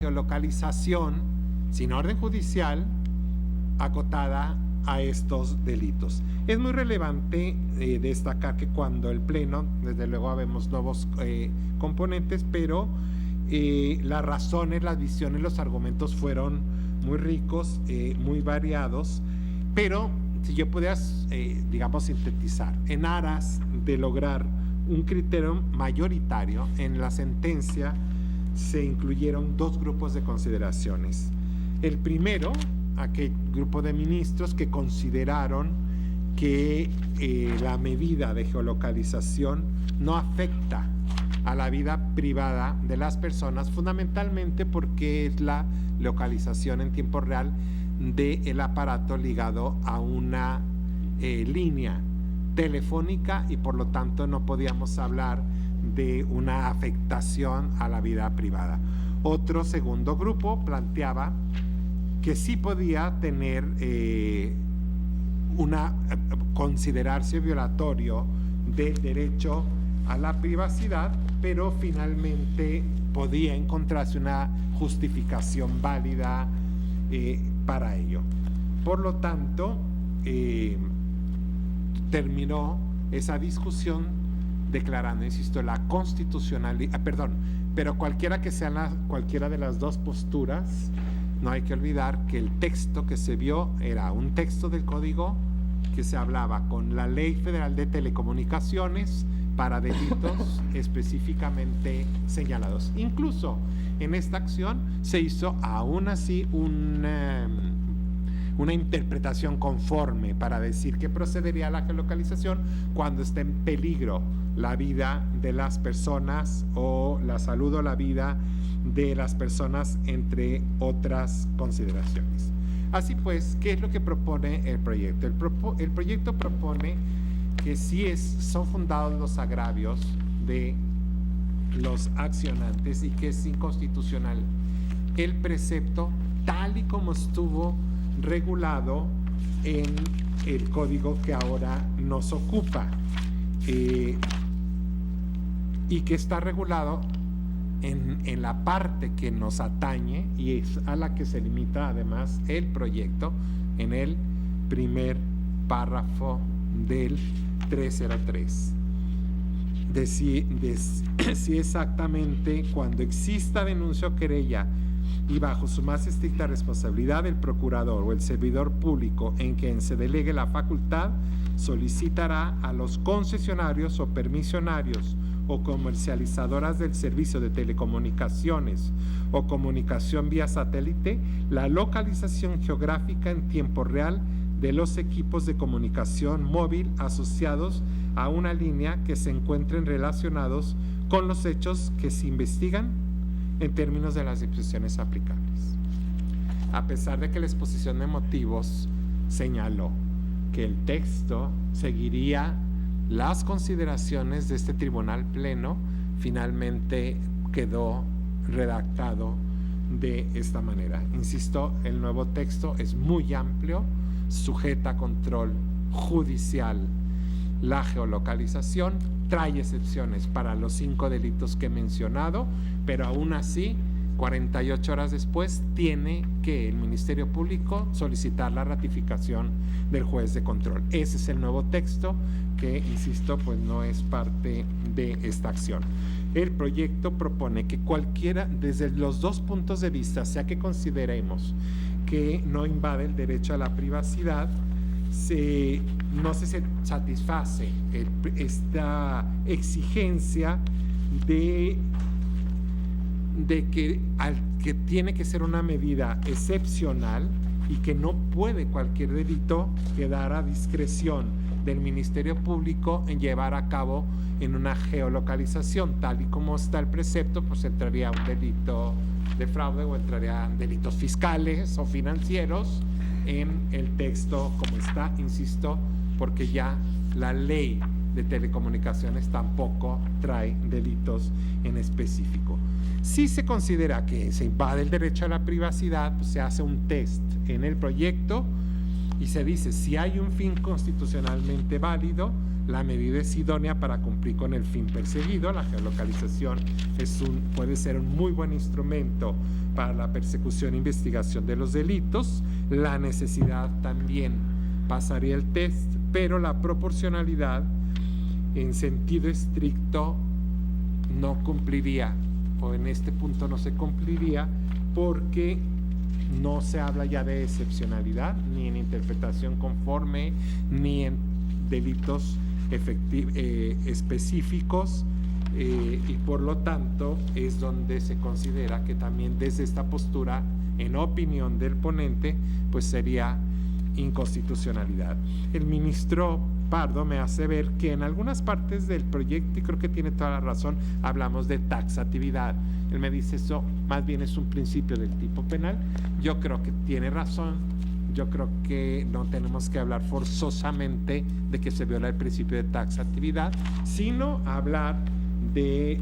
geolocalización sin orden judicial acotada a estos delitos. Es muy relevante destacar que cuando el Pleno, desde luego vemos nuevos componentes, pero las razones, las visiones, los argumentos fueron muy ricos, muy variados, pero si yo pudiera, digamos, sintetizar, en aras de lograr un criterio mayoritario, en la sentencia se incluyeron dos grupos de consideraciones. El primero, aquel grupo de ministros que consideraron que la medida de geolocalización no afecta a la vida privada de las personas, fundamentalmente porque es la localización en tiempo real del aparato ligado a una línea telefónica y por lo tanto no podíamos hablar de una afectación a la vida privada. Otro segundo grupo planteaba que sí podía tener considerarse violatorio del derecho a la privacidad, pero finalmente podía encontrarse una justificación válida para ello. Por lo tanto, terminó esa discusión declarando, insisto, la constitucionalidad, pero cualquiera de las dos posturas, no hay que olvidar que el texto que se vio era un texto del código que se hablaba con la Ley Federal de Telecomunicaciones para delitos específicamente señalados. Incluso en esta acción se hizo aún así una interpretación conforme para decir que procedería a la geolocalización cuando esté en peligro la vida de las personas o la salud o la vida de las personas, entre otras consideraciones. Así pues, ¿qué es lo que propone el proyecto? El proyecto propone que son fundados los agravios de los accionantes y que es inconstitucional el precepto tal y como estuvo regulado en el código que ahora nos ocupa y que está regulado en la parte que nos atañe y es a la que se limita además el proyecto en el primer párrafo del 303 de si exactamente cuando exista denuncia o querella y bajo su más estricta responsabilidad el procurador o el servidor público en quien se delegue la facultad solicitará a los concesionarios o permisionarios o comercializadoras del servicio de telecomunicaciones o comunicación vía satélite la localización geográfica en tiempo real de los equipos de comunicación móvil asociados a una línea que se encuentren relacionados con los hechos que se investigan en términos de las disposiciones aplicables. A pesar de que la exposición de motivos señaló que el texto seguiría las consideraciones de este tribunal pleno, finalmente quedó redactado de esta manera. Insisto, el nuevo texto es muy amplio, sujeta a control judicial la geolocalización, trae excepciones para los 5 delitos que he mencionado, pero aún así, 48 horas después, tiene que el Ministerio Público solicitar la ratificación del juez de control. Ese es el nuevo texto que, insisto, pues no es parte de esta acción. El proyecto propone que cualquiera, desde los dos puntos de vista, sea que consideremos que no invade el derecho a la privacidad, no se satisface esta exigencia de que tiene que ser una medida excepcional y que no puede cualquier delito quedar a discreción del Ministerio Público en llevar a cabo en una geolocalización. Tal y como está el precepto, pues entraría un delito de fraude o entrarían delitos fiscales o financieros en el texto como está, insisto, porque ya la ley de telecomunicaciones tampoco trae delitos en específico. Si se considera que se invade el derecho a la privacidad, pues se hace un test en el proyecto y se dice si hay un fin constitucionalmente válido, la medida es idónea para cumplir con el fin perseguido. La geolocalización puede ser un muy buen instrumento para la persecución e investigación de los delitos. La necesidad también pasaría el test, pero la proporcionalidad en sentido estricto no cumpliría, o en este punto no se cumpliría, porque no se habla ya de excepcionalidad, ni en interpretación conforme, ni en delitos específicos, y por lo tanto es donde se considera que también desde esta postura, en opinión del ponente, pues sería inconstitucionalidad. El ministro Pardo me hace ver que en algunas partes del proyecto, y creo que tiene toda la razón, hablamos de taxatividad. Él me dice eso más bien es un principio del tipo penal. Yo creo que tiene razón. Yo creo que no tenemos que hablar forzosamente de que se viola el principio de taxatividad, sino hablar de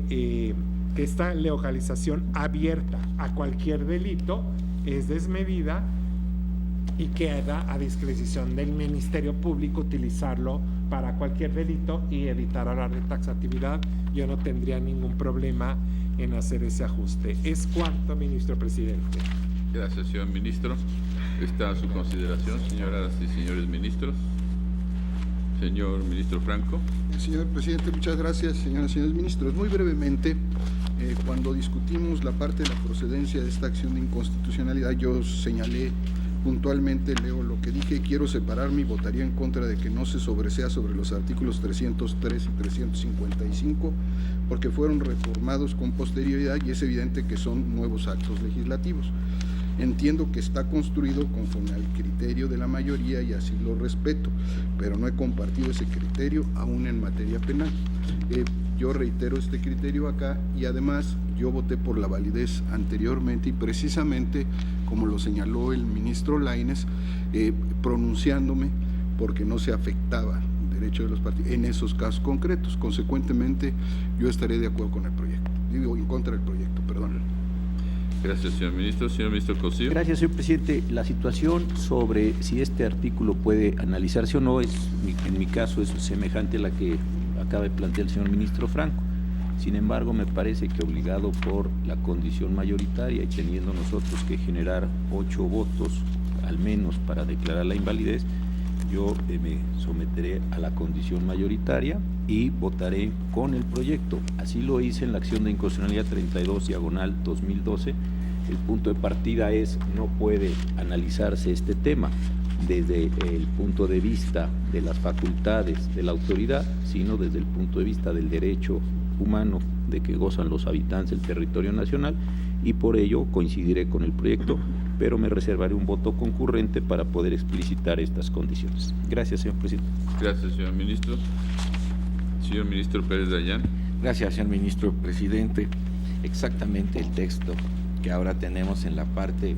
que esta localización abierta a cualquier delito es desmedida y queda a discreción del Ministerio Público utilizarlo para cualquier delito y evitar hablar de taxatividad. Yo no tendría ningún problema en hacer ese ajuste. Es cuanto, ministro presidente. Gracias, señor ministro. Está a su consideración, señoras y señores ministros. Señor ministro Franco. Señor presidente, muchas gracias, señoras y señores ministros. Muy brevemente, cuando discutimos la parte de la procedencia de esta acción de inconstitucionalidad, yo señalé puntualmente, leo lo que dije, quiero separarme y votaría en contra de que no se sobresea sobre los artículos 303 y 355, porque fueron reformados con posterioridad y es evidente que son nuevos actos legislativos. Entiendo que está construido conforme al criterio de la mayoría y así lo respeto, pero no he compartido ese criterio aún en materia penal. Yo reitero este criterio acá y además yo voté por la validez anteriormente y precisamente, como lo señaló el ministro Lainez, pronunciándome porque no se afectaba el derecho de los partidos en esos casos concretos. Consecuentemente, yo estaré de acuerdo con el proyecto, digo, en contra del proyecto, perdón. Gracias, señor ministro. Señor ministro Cosío. Gracias, señor presidente. La situación sobre si este artículo puede analizarse o no es, en mi caso, es semejante a la que acaba de plantear el señor ministro Franco. Sin embargo, me parece que obligado por la condición mayoritaria y teniendo nosotros que generar 8 votos al menos para declarar la invalidez, yo me someteré a la condición mayoritaria y votaré con el proyecto. Así lo hice en la acción de inconstitucionalidad 32/2012. El punto de partida es, no puede analizarse este tema desde el punto de vista de las facultades de la autoridad, sino desde el punto de vista del derecho humano de que gozan los habitantes del territorio nacional, y por ello coincidiré con el proyecto, pero me reservaré un voto concurrente para poder explicitar estas condiciones. Gracias, señor presidente. Gracias, señor ministro. Señor ministro Pérez Dayán. Gracias, señor ministro presidente. Exactamente el texto que ahora tenemos en la parte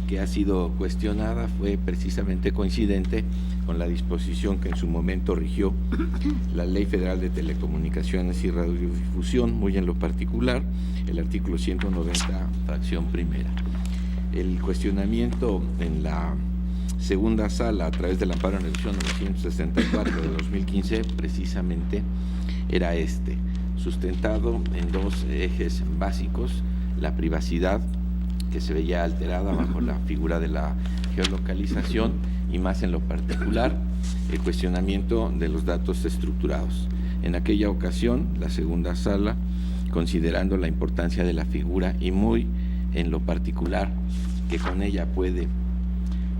que ha sido cuestionada fue precisamente coincidente con la disposición que en su momento rigió la Ley Federal de Telecomunicaciones y Radiodifusión, muy en lo particular, el artículo 190, fracción primera. El cuestionamiento en la segunda sala a través del amparo en revisión 964 de 2015 precisamente era sustentado en 2 ejes básicos: la privacidad, que se veía alterada bajo la figura de la geolocalización, y más en lo particular el cuestionamiento de los datos estructurados. En aquella ocasión, la segunda sala, considerando la importancia de la figura y muy en lo particular que con ella puede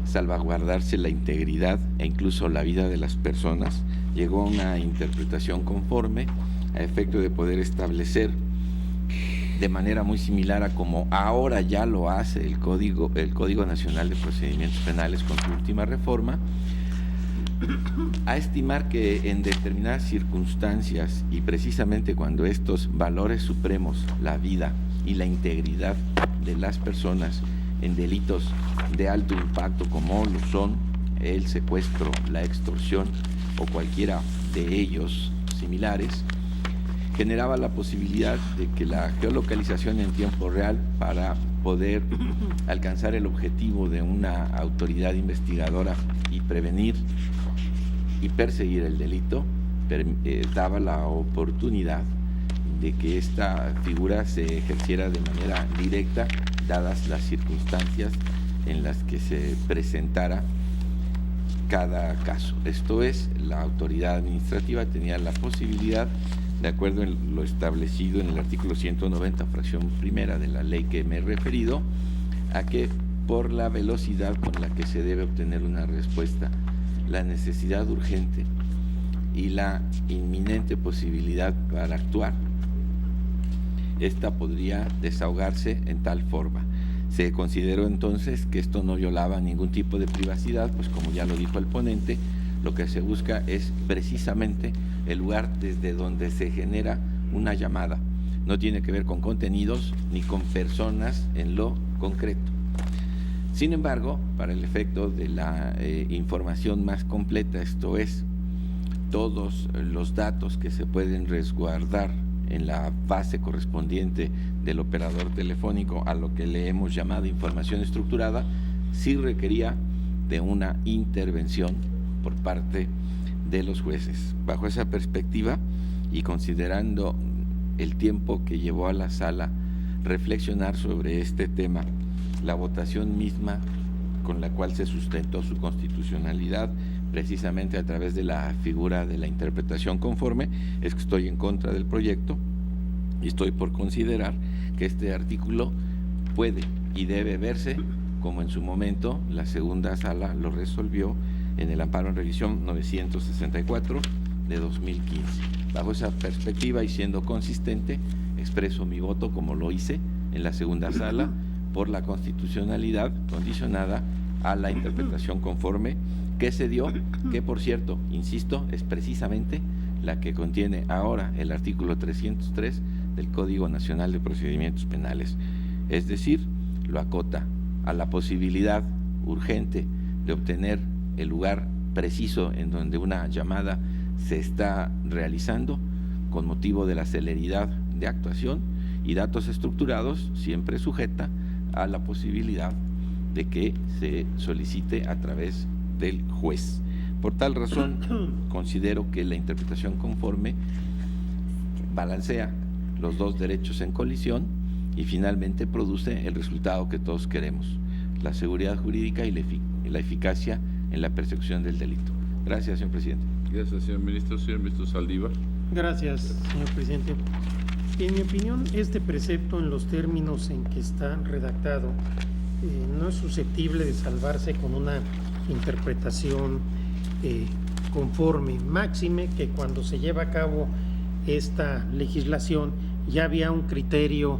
salvaguardarse la integridad e incluso la vida de las personas, llegó a una interpretación conforme a efecto de poder establecer de manera muy similar a como ahora ya lo hace el Código Nacional de Procedimientos Penales con su última reforma, a estimar que en determinadas circunstancias, y precisamente cuando estos valores supremos, la vida y la integridad de las personas en delitos de alto impacto como lo son el secuestro, la extorsión o cualquiera de ellos similares, generaba la posibilidad de que la geolocalización en tiempo real, para poder alcanzar el objetivo de una autoridad investigadora y prevenir y perseguir el delito, daba la oportunidad de que esta figura se ejerciera de manera directa, dadas las circunstancias en las que se presentara cada caso. Esto es, la autoridad administrativa tenía la posibilidad, de acuerdo en lo establecido en el artículo 190, fracción primera de la ley que me he referido, a que por la velocidad con la que se debe obtener una respuesta, la necesidad urgente y la inminente posibilidad para actuar, esta podría desahogarse en tal forma. Se consideró entonces que esto no violaba ningún tipo de privacidad, pues como ya lo dijo el ponente, lo que se busca es precisamente el lugar desde donde se genera una llamada. No tiene que ver con contenidos ni con personas en lo concreto. Sin embargo, para el efecto de la información más completa, esto es, todos los datos que se pueden resguardar en la base correspondiente del operador telefónico, a lo que le hemos llamado información estructurada, sí requería de una intervención por parte de los jueces. Bajo esa perspectiva y considerando el tiempo que llevó a la sala reflexionar sobre este tema, la votación misma con la cual se sustentó su constitucionalidad, precisamente a través de la figura de la interpretación conforme, es que estoy en contra del proyecto y estoy por considerar que este artículo puede y debe verse como en su momento la segunda sala lo resolvió en el amparo en revisión 964 de 2015. Bajo esa perspectiva y siendo consistente, expreso mi voto como lo hice en la segunda sala por la constitucionalidad condicionada a la interpretación conforme que se dio, que por cierto, insisto, es precisamente la que contiene ahora el artículo 303 del Código Nacional de Procedimientos Penales. Es decir, lo acota a la posibilidad urgente de obtener el lugar preciso en donde una llamada se está realizando con motivo de la celeridad de actuación, y datos estructurados siempre sujeta a la posibilidad de que se solicite a través del juez. Por tal razón, considero que la interpretación conforme balancea los dos derechos en colisión y finalmente produce el resultado que todos queremos, la seguridad jurídica y la eficacia en la persecución del delito. Gracias, señor presidente. Gracias, señor ministro. Señor ministro Saldívar. Gracias, señor presidente. En mi opinión, este precepto, en los términos en que está redactado, no es susceptible de salvarse con una interpretación conforme, máxime que cuando se lleva a cabo esta legislación ya había un criterio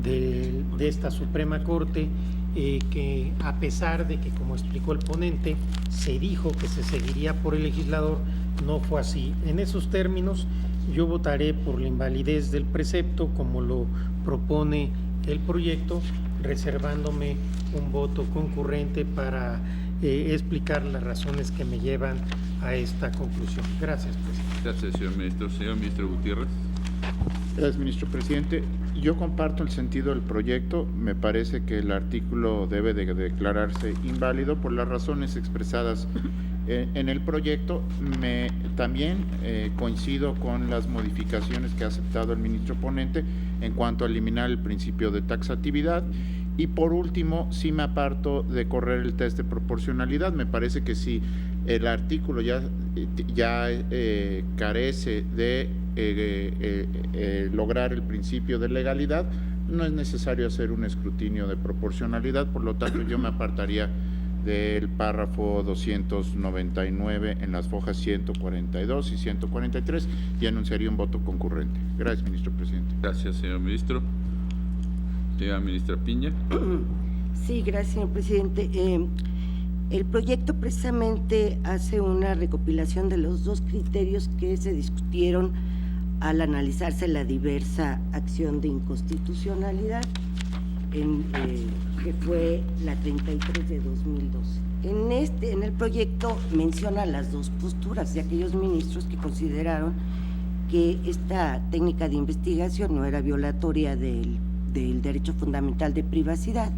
de esta Suprema Corte que, a pesar de que, como explicó el ponente, se dijo que se seguiría por el legislador, no fue así. En esos términos, yo votaré por la invalidez del precepto como lo propone el proyecto, reservándome un voto concurrente para explicar las razones que me llevan a esta conclusión. Gracias, presidente. Gracias, señor ministro. Señor ministro Gutiérrez. Gracias, ministro presidente. Yo comparto el sentido del proyecto. Me parece que el artículo debe de declararse inválido por las razones expresadas en el proyecto. También coincido con las modificaciones que ha aceptado el ministro ponente en cuanto a eliminar el principio de taxatividad. Y por último, sí me aparto de correr el test de proporcionalidad. Me parece que si el artículo ya carece de lograr el principio de legalidad, no es necesario hacer un escrutinio de proporcionalidad. Por lo tanto, yo me apartaría del párrafo 299 en las fojas 142 y 143 y anunciaría un voto concurrente. Gracias, ministro presidente. Gracias, señor ministro. Señora ministra Piña. Sí, gracias, señor presidente. El proyecto precisamente hace una recopilación de los dos criterios que se discutieron al analizarse la diversa acción de inconstitucionalidad, que fue la 33 de 2012. En el proyecto menciona las dos posturas de aquellos ministros que consideraron que esta técnica de investigación no era violatoria del derecho fundamental de privacidad,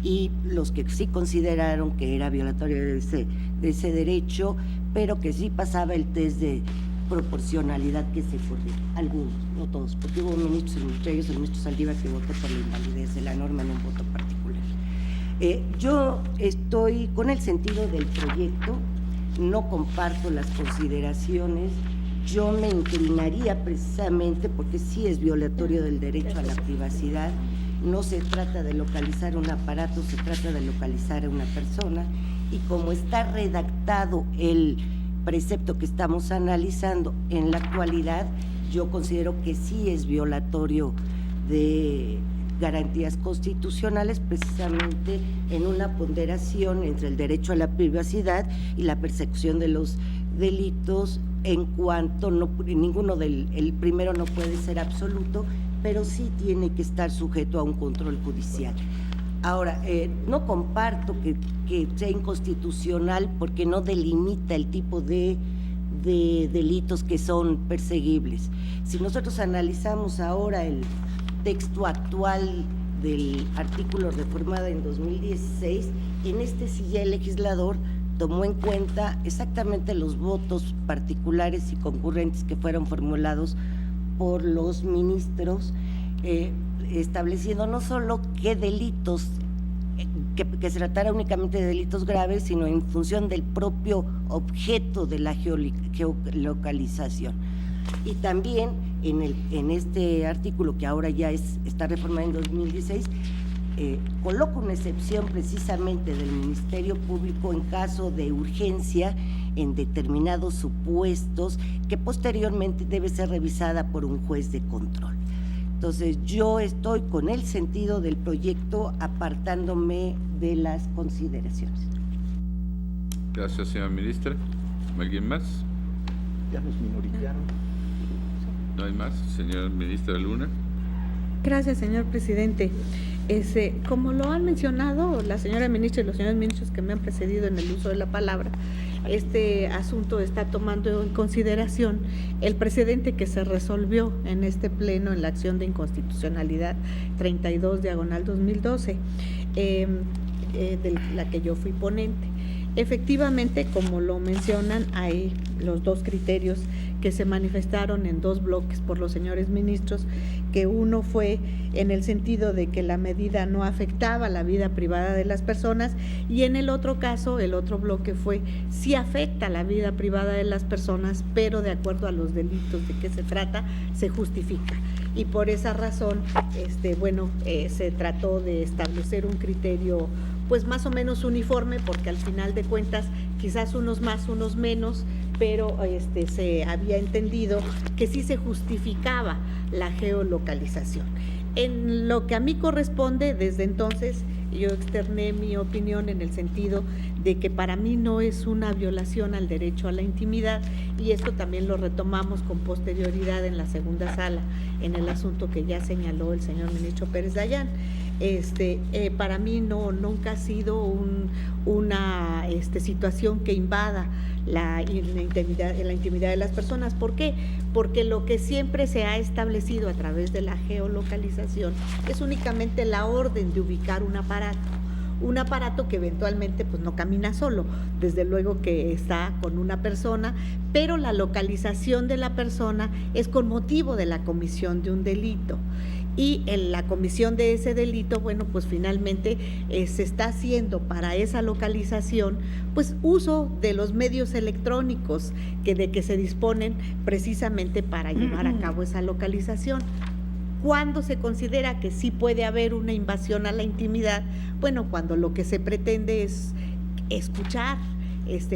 y los que sí consideraron que era violatoria de ese derecho, pero que sí pasaba el test de proporcionalidad que se corrió. Algunos, no todos, porque hubo ministros, entre ellos el ministro Saldívar, que votó por la invalidez de la norma en un voto particular. Yo estoy con el sentido del proyecto, no comparto las consideraciones. Yo me inclinaría precisamente porque sí es violatorio del derecho a la privacidad. No se trata de localizar un aparato, se trata de localizar a una persona, y como está redactado el precepto que estamos analizando en la actualidad, yo considero que sí es violatorio de garantías constitucionales, precisamente en una ponderación entre el derecho a la privacidad y la persecución de los delitos, en cuanto el primero no puede ser absoluto, pero sí tiene que estar sujeto a un control judicial. Ahora, no comparto que sea inconstitucional porque no delimita el tipo de delitos que son perseguibles. Si nosotros analizamos ahora el texto actual del artículo reformado en 2016, en este sí ya el legislador tomó en cuenta exactamente los votos particulares y concurrentes que fueron formulados por los ministros, estableciendo no solo qué delitos, que se tratara únicamente de delitos graves, sino en función del propio objeto de la geolocalización. Y también en este artículo, que ahora ya está reformado en 2016, coloca una excepción precisamente del Ministerio Público en caso de urgencia en determinados supuestos, que posteriormente debe ser revisada por un juez de control. Entonces, yo estoy con el sentido del proyecto, apartándome de las consideraciones. Gracias, señora ministra. ¿Alguien más? Ya nos minoritaron. ¿No hay más? Señora ministra Luna. Gracias, señor presidente. Como lo han mencionado la señora ministra y los señores ministros que me han precedido en el uso de la palabra, este asunto está tomando en consideración el precedente que se resolvió en este pleno en la acción de inconstitucionalidad 32/2012, de la que yo fui ponente. Efectivamente, como lo mencionan, hay los dos criterios que se manifestaron en dos bloques por los señores ministros, que uno fue en el sentido de que la medida no afectaba la vida privada de las personas, y en el otro caso, el otro bloque fue sí afecta la vida privada de las personas, pero de acuerdo a los delitos de que se trata, se justifica. Y por esa razón, se trató de establecer un criterio pues más o menos uniforme, porque al final de cuentas quizás unos más, unos menos, pero se había entendido que sí se justificaba la geolocalización. En lo que a mí corresponde, desde entonces yo externé mi opinión en el sentido de que para mí no es una violación al derecho a la intimidad, y esto también lo retomamos con posterioridad en la segunda sala, en el asunto que ya señaló el señor ministro Pérez Dayán. Para mí nunca ha sido una situación que invada la intimidad de las personas. ¿Por qué? Porque lo que siempre se ha establecido a través de la geolocalización es únicamente la orden de ubicar un aparato que eventualmente pues no camina solo, desde luego que está con una persona, pero la localización de la persona es con motivo de la comisión de un delito. Y en la comisión de ese delito, pues finalmente se está haciendo para esa localización pues uso de los medios electrónicos de que se disponen precisamente para llevar a cabo esa localización. ¿Cuándo se considera que sí puede haber una invasión a la intimidad? Cuando lo que se pretende es escuchar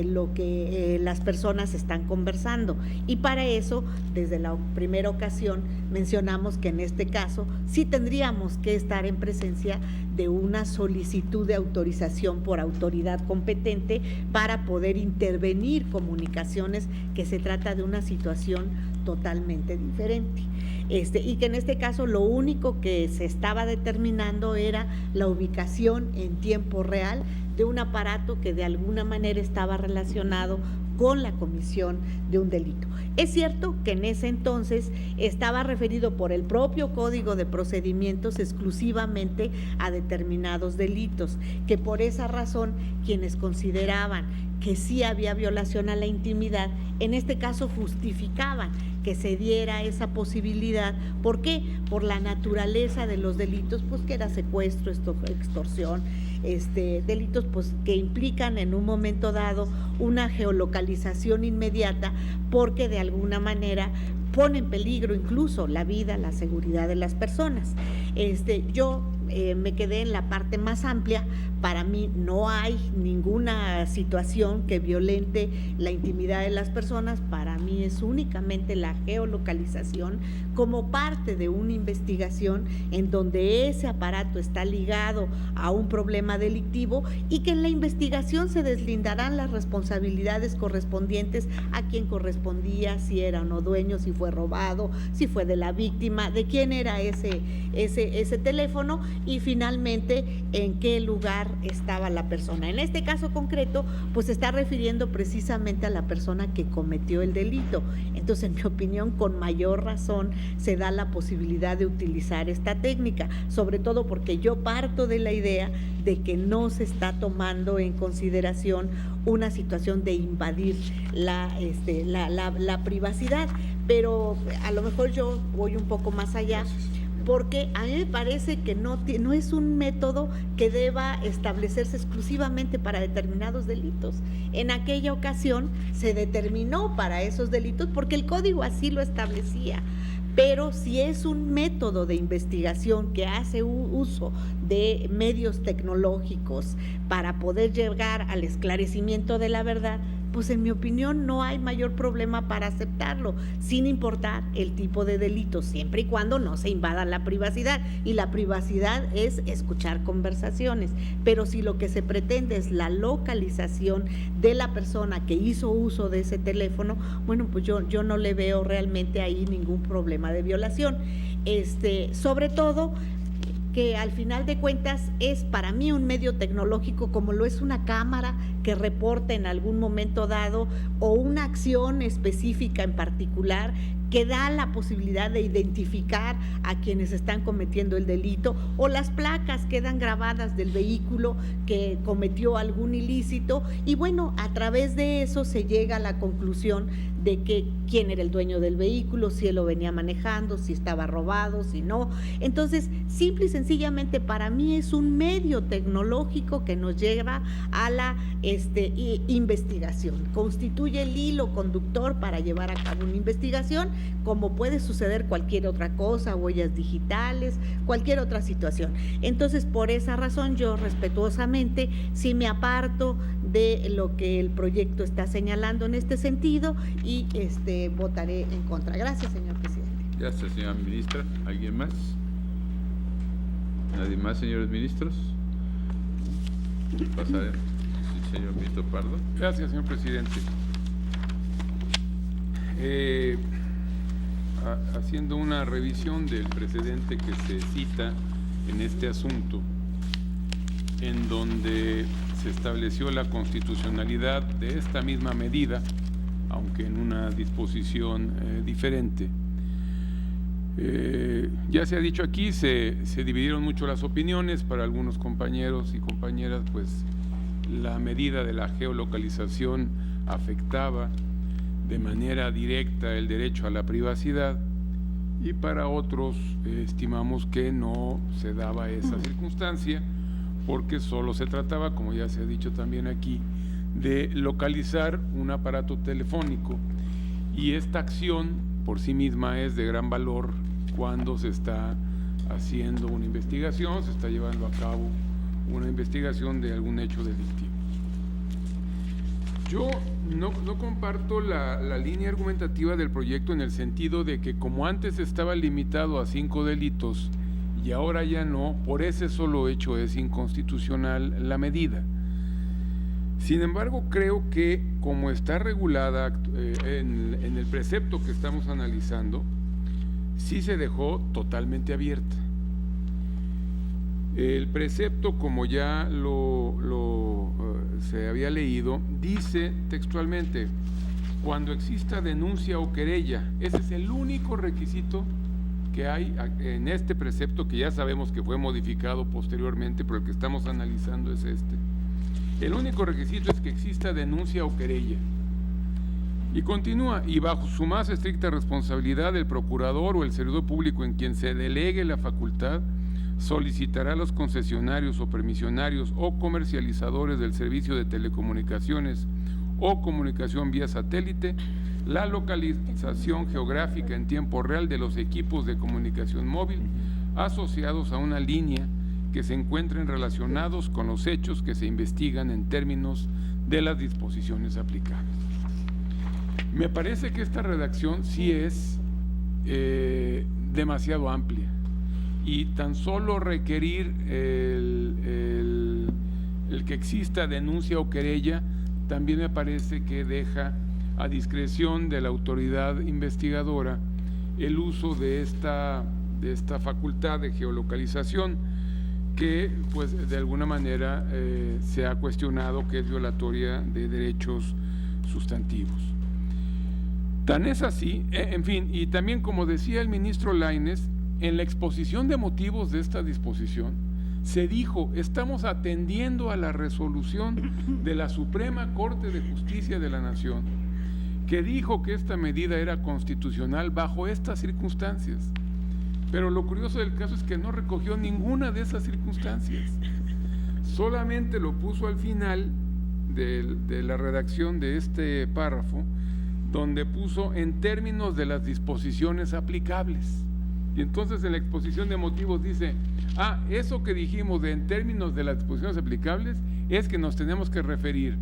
lo que las personas están conversando, y para eso, desde la primera ocasión, mencionamos que en este caso sí tendríamos que estar en presencia de una solicitud de autorización por autoridad competente para poder intervenir comunicaciones, que se trata de una situación totalmente diferente. Y que en este caso lo único que se estaba determinando era la ubicación en tiempo real de un aparato que de alguna manera estaba relacionado con la comisión de un delito. Es cierto que en ese entonces estaba referido por el propio Código de Procedimientos exclusivamente a determinados delitos, que por esa razón quienes consideraban que sí había violación a la intimidad, en este caso justificaban que se diera esa posibilidad. ¿Por qué? Por la naturaleza de los delitos, pues que era secuestro, extorsión, delitos pues que implican en un momento dado una geolocalización inmediata, porque de alguna manera pone en peligro incluso la vida, la seguridad de las personas. Yo me quedé en la parte más amplia. Para mí no hay ninguna situación que violente la intimidad de las personas. Para mí es únicamente la geolocalización como parte de una investigación en donde ese aparato está ligado a un problema delictivo, y que en la investigación se deslindarán las responsabilidades correspondientes a quien correspondía, si era o no dueño, si fue robado, si fue de la víctima, de quién era ese teléfono, y finalmente en qué lugar estaba la persona. En este caso concreto, pues se está refiriendo precisamente a la persona que cometió el delito. Entonces, en mi opinión, con mayor razón se da la posibilidad de utilizar esta técnica, sobre todo porque yo parto de la idea de que no se está tomando en consideración una situación de invadir la privacidad, pero a lo mejor yo voy un poco más allá, porque a mí me parece que no es un método que deba establecerse exclusivamente para determinados delitos. En aquella ocasión se determinó para esos delitos porque el código así lo establecía. Pero si es un método de investigación que hace uso de medios tecnológicos para poder llegar al esclarecimiento de la verdad, pues en mi opinión no hay mayor problema para aceptarlo, sin importar el tipo de delito, siempre y cuando no se invada la privacidad. Y la privacidad es escuchar conversaciones, pero si lo que se pretende es la localización de la persona que hizo uso de ese teléfono, bueno, pues yo no le veo realmente ahí ningún problema de violación. Sobre todo que al final de cuentas es para mí un medio tecnológico, como lo es una cámara que reporta en algún momento dado, o una acción específica en particular que da la posibilidad de identificar a quienes están cometiendo el delito, o las placas quedan grabadas del vehículo que cometió algún ilícito, y bueno, a través de eso se llega a la conclusión de que quién era el dueño del vehículo, si él lo venía manejando, si estaba robado, si no. Entonces, simple y sencillamente para mí es un medio tecnológico que nos lleva a la investigación, constituye el hilo conductor para llevar a cabo una investigación, como puede suceder cualquier otra cosa, huellas digitales, cualquier otra situación. Entonces, por esa razón, yo respetuosamente sí me aparto de lo que el proyecto está señalando en este sentido, y votaré en contra. Gracias, señor presidente. Gracias, señora ministra. ¿Alguien más? ¿Nadie más, señores ministros? Pasaré. Sí, señor ministro Pardo. Gracias, señor presidente. Haciendo una revisión del precedente que se cita en este asunto, en donde se estableció la constitucionalidad de esta misma medida, aunque en una disposición diferente. Ya se ha dicho aquí, se dividieron mucho las opiniones. Para algunos compañeros y compañeras, pues la medida de la geolocalización afectaba de manera directa el derecho a la privacidad, y para otros estimamos que no se daba esa circunstancia, porque solo se trataba, como ya se ha dicho también aquí, de localizar un aparato telefónico, y esta acción por sí misma es de gran valor cuando se está haciendo una investigación, se está llevando a cabo una investigación de algún hecho delictivo. Yo no comparto la línea argumentativa del proyecto, en el sentido de que como antes estaba limitado a 5 delitos y ahora ya no, por ese solo hecho es inconstitucional la medida. Sin embargo, creo que como está regulada en el precepto que estamos analizando, sí se dejó totalmente abierta. El precepto, como ya lo se había leído, dice textualmente: cuando exista denuncia o querella. Ese es el único requisito que hay en este precepto, que ya sabemos que fue modificado posteriormente, pero el que estamos analizando es este. El único requisito es que exista denuncia o querella. Y continúa: y bajo su más estricta responsabilidad, el procurador o el servidor público en quien se delegue la facultad solicitará a los concesionarios o permisionarios o comercializadores del servicio de telecomunicaciones o comunicación vía satélite la localización geográfica en tiempo real de los equipos de comunicación móvil asociados a una línea que se encuentren relacionados con los hechos que se investigan en términos de las disposiciones aplicables. Me parece que esta redacción sí es demasiado amplia, y tan solo requerir el que exista denuncia o querella también me parece que deja a discreción de la autoridad investigadora el uso de esta facultad de geolocalización, que pues de alguna manera se ha cuestionado que es violatoria de derechos sustantivos. Tan es así, en fin, y también, como decía el ministro Lainez, en la exposición de motivos de esta disposición se dijo: estamos atendiendo a la resolución de la Suprema Corte de Justicia de la Nación, que dijo que esta medida era constitucional bajo estas circunstancias. Pero lo curioso del caso es que no recogió ninguna de esas circunstancias, solamente lo puso al final de la redacción de este párrafo, donde puso en términos de las disposiciones aplicables. Y entonces en la exposición de motivos dice: eso que dijimos de en términos de las disposiciones aplicables es que nos tenemos que referir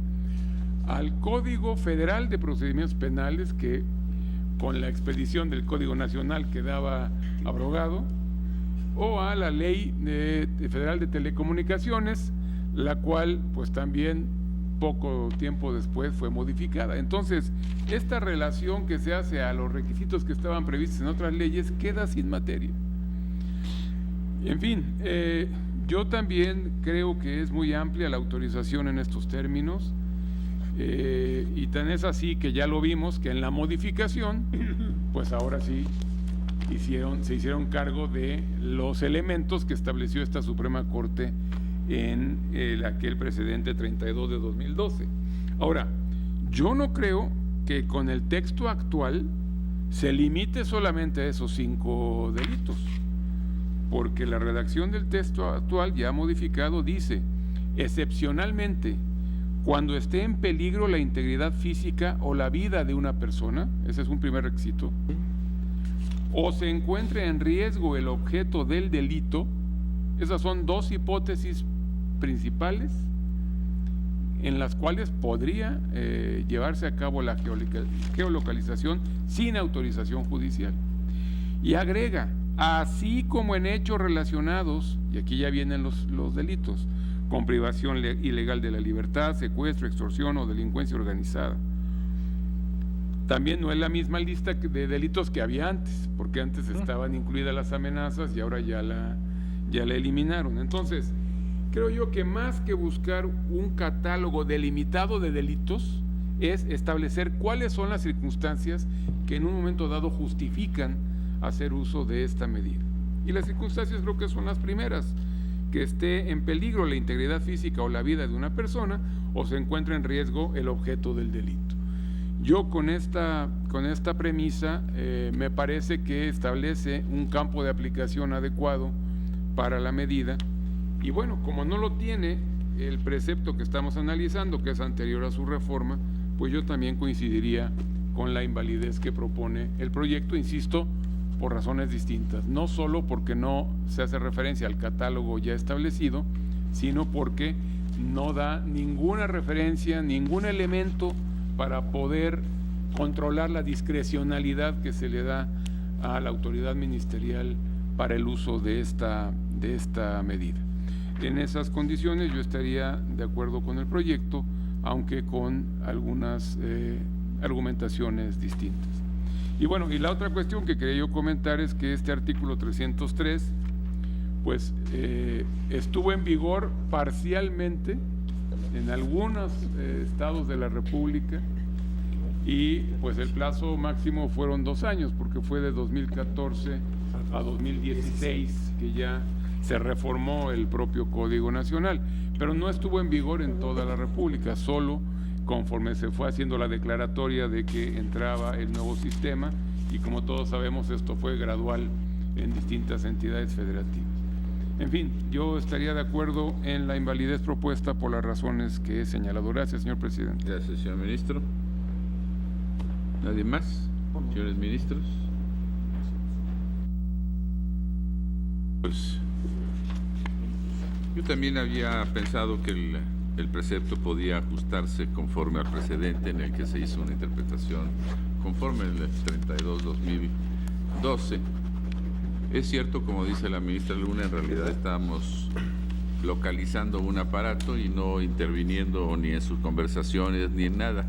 al Código Federal de Procedimientos Penales, que con la expedición del Código Nacional quedaba abrogado, o a la Ley Federal de Telecomunicaciones, la cual pues también poco tiempo después fue modificada. Entonces, esta relación que se hace a los requisitos que estaban previstos en otras leyes queda sin materia. En fin, yo también creo que es muy amplia la autorización en estos términos, y tan es así que ya lo vimos que en la modificación, pues ahora sí se hicieron cargo de los elementos que estableció esta Suprema Corte en aquel precedente 32 de 2012. Ahora, yo no creo que con el texto actual se limite solamente a esos 5 delitos, porque la redacción del texto actual ya modificado dice: excepcionalmente, cuando esté en peligro la integridad física o la vida de una persona, ese es un primer requisito, o se encuentre en riesgo el objeto del delito. Esas son 2 hipótesis principales en las cuales podría llevarse a cabo la geolocalización sin autorización judicial. Y agrega: así como en hechos relacionados, y aquí ya vienen los delitos, con privación ilegal de la libertad, secuestro, extorsión o delincuencia organizada. También no es la misma lista de delitos que había antes, porque antes estaban incluidas las amenazas y ahora ya la eliminaron. Entonces, creo yo que más que buscar un catálogo delimitado de delitos, es establecer cuáles son las circunstancias que en un momento dado justifican hacer uso de esta medida. Y las circunstancias creo que son las primeras: que esté en peligro la integridad física o la vida de una persona, o se encuentre en riesgo el objeto del delito. Yo con esta premisa me parece que establece un campo de aplicación adecuado para la medida, y bueno, como no lo tiene el precepto que estamos analizando, que es anterior a su reforma, pues yo también coincidiría con la invalidez que propone el proyecto, insisto, por razones distintas, no solo porque no se hace referencia al catálogo ya establecido, sino porque no da ninguna referencia, ningún elemento para poder controlar la discrecionalidad que se le da a la autoridad ministerial para el uso de esta medida. En esas condiciones yo estaría de acuerdo con el proyecto, aunque con algunas argumentaciones distintas. Y bueno, y la otra cuestión que quería yo comentar es que este artículo 303 pues estuvo en vigor parcialmente en algunos estados de la República, y pues el plazo máximo fueron 2 años, porque fue de 2014 a 2016 que ya se reformó el propio Código Nacional, pero no estuvo en vigor en toda la República, solo conforme se fue haciendo la declaratoria de que entraba el nuevo sistema, y como todos sabemos esto fue gradual en distintas entidades federativas. En fin, yo estaría de acuerdo en la invalidez propuesta por las razones que he señalado. Gracias, señor presidente. Gracias, señor ministro. ¿Nadie más? Señores ministros. Pues yo también había pensado que el precepto podía ajustarse conforme al precedente en el que se hizo una interpretación conforme el 32-2012. Es cierto, como dice la ministra Luna, en realidad estábamos localizando un aparato y no interviniendo ni en sus conversaciones ni en nada.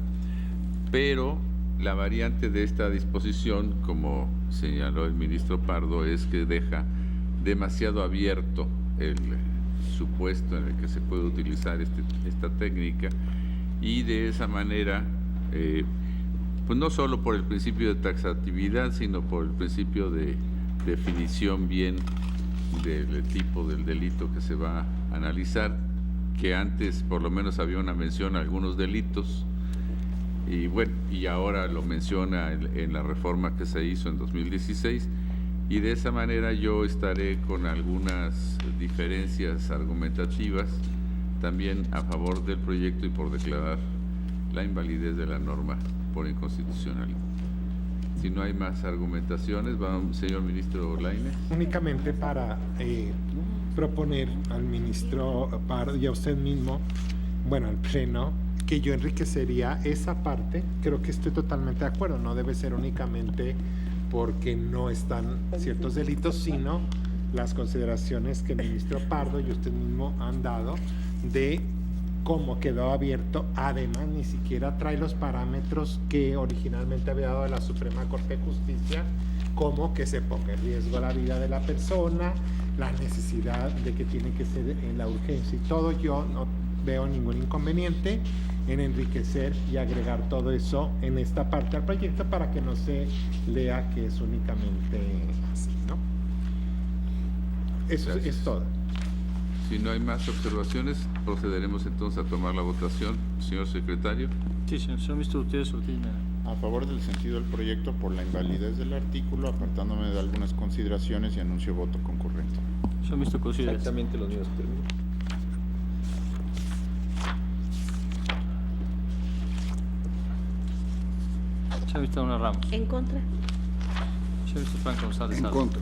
Pero la variante de esta disposición, como señaló el ministro Pardo, es que deja demasiado abierto el supuesto en el que se puede utilizar esta técnica, y de esa manera, pues no solo por el principio de taxatividad, sino por el principio de definición bien del tipo del delito que se va a analizar, que antes por lo menos había una mención a algunos delitos, y bueno, y ahora lo menciona en la reforma que se hizo en 2016, y de esa manera yo estaré con algunas diferencias argumentativas también a favor del proyecto y por declarar la invalidez de la norma por inconstitucionalidad. Si no hay más argumentaciones, vamos, señor ministro Lainez. Únicamente para proponer al ministro Pardo y a usted mismo, bueno, al Pleno, que yo enriquecería esa parte. Creo que estoy totalmente de acuerdo, no debe ser únicamente porque no están ciertos delitos, sino las consideraciones que el ministro Pardo y usted mismo han dado de cómo quedó abierto. Además, ni siquiera trae los parámetros que originalmente había dado la Suprema Corte de Justicia, como que se ponga en riesgo la vida de la persona, la necesidad de que tiene que ser en la urgencia y todo. Yo no veo ningún inconveniente en enriquecer y agregar todo eso en esta parte al proyecto para que no se lea que es únicamente así, ¿no? Eso es todo. Si no hay más observaciones, procederemos entonces a tomar la votación. Señor secretario. Sí, señor ministro Gutiérrez Ortiz Mena. A favor del sentido del proyecto por la invalidez del artículo, apartándome de algunas consideraciones, y anuncio voto concurrente. Señor ministro Cosío. Exactamente los mismos términos. Señor ministro Luna Ramos. En contra. Señor ministro Franco González En Salas. contra.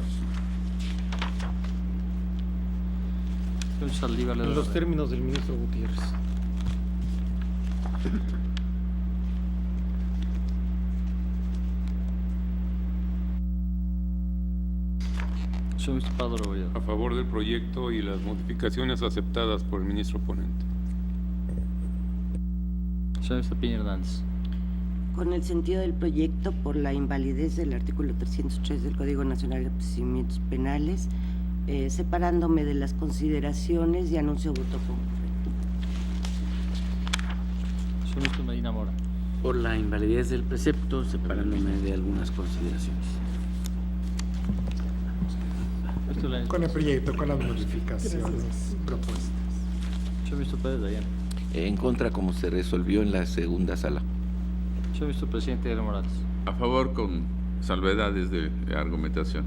Señor ministro Saldívar Ledo En de los la Rea. términos del ministro Gutiérrez. Señor ministro Pardo Rebolledo. A favor del proyecto y las modificaciones aceptadas por el ministro ponente. Señor ministro Piña Hernández. Con el sentido del proyecto por la invalidez del artículo 303 del Código Nacional de Procedimientos Penales, separándome de las consideraciones y anuncio voto concurrente. Señor ministro Medina Mora. Por la invalidez del precepto, separándome de algunas consideraciones. Ministro Lainez. Con el proyecto, con las modificaciones propuestas. Señor ministro Pérez Dayan. En contra, como se resolvió en la segunda sala. Señor ministro presidente Guillermo Morales. A favor con salvedades de argumentación.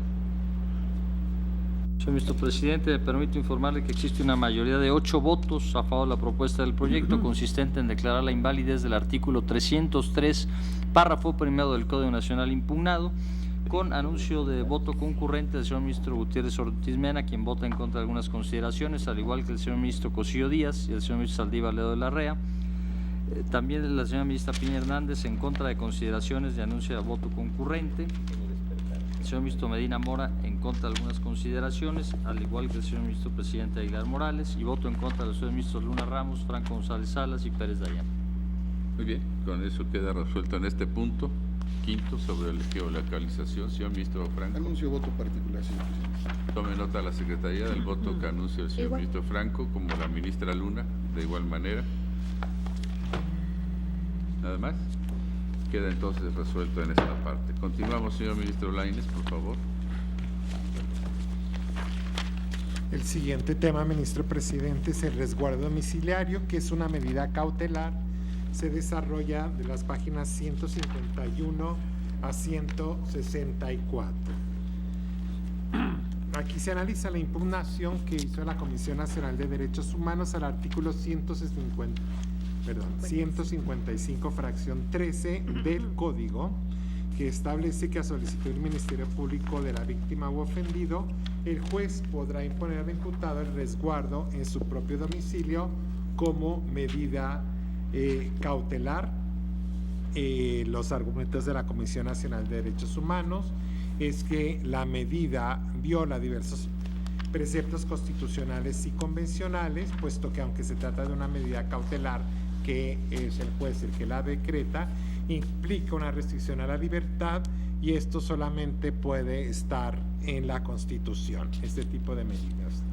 Señor ministro presidente, me permito informarle que existe una mayoría de 8 votos a favor de la propuesta del proyecto, consistente en declarar la invalidez del artículo 303, párrafo primero del Código Nacional impugnado, con anuncio de voto concurrente del señor ministro Gutiérrez Ortiz Mena, quien vota en contra de algunas consideraciones, al igual que el señor ministro Cosío Díaz y el señor ministro Saldívar Ledo de la Rea. También la señora ministra Piña Hernández en contra de consideraciones de anuncio de voto concurrente. El señor ministro Medina Mora en contra de algunas consideraciones, al igual que el señor ministro presidente Aguilar Morales, y voto en contra de los señores ministros Luna Ramos, Franco González Salas y Pérez Dayan. Muy bien, con eso queda resuelto en este punto. Quinto, sobre la geolocalización. Señor ministro Franco. Anuncio voto particular, señor presidente. Tome nota la Secretaría del voto que anuncia el señor Igual. ministro Franco, como la ministra Luna, de igual manera. Nada más. Queda entonces resuelto en esta parte. Continuamos, señor ministro Lainez, por favor. El siguiente tema, ministro presidente, es el resguardo domiciliario, que es una medida cautelar. Se desarrolla de las páginas 151 a 164. Aquí se analiza la impugnación que hizo la Comisión Nacional de Derechos Humanos al artículo 155, fracción 13 del Código, que establece que a solicitud del Ministerio Público de la víctima u ofendido, el juez podrá imponer al imputado el resguardo en su propio domicilio como medida cautelar. Los argumentos de la Comisión Nacional de Derechos Humanos es que la medida viola diversos preceptos constitucionales y convencionales, puesto que aunque se trata de una medida cautelar, que es el juez el que la decreta, implica una restricción a la libertad y esto solamente puede estar en la Constitución, este tipo de medidas.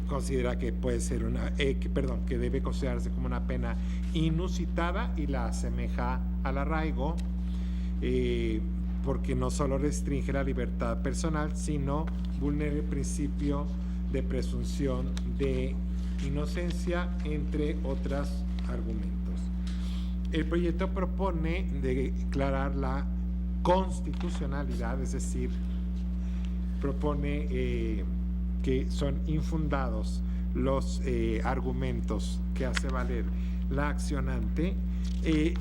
Considera que puede ser que debe considerarse como una pena inusitada y la asemeja al arraigo, porque no solo restringe la libertad personal, sino vulnera el principio de presunción de inocencia, entre otros argumentos. El proyecto propone declarar la constitucionalidad, es decir, propone que son infundados los argumentos que hace valer la accionante. Y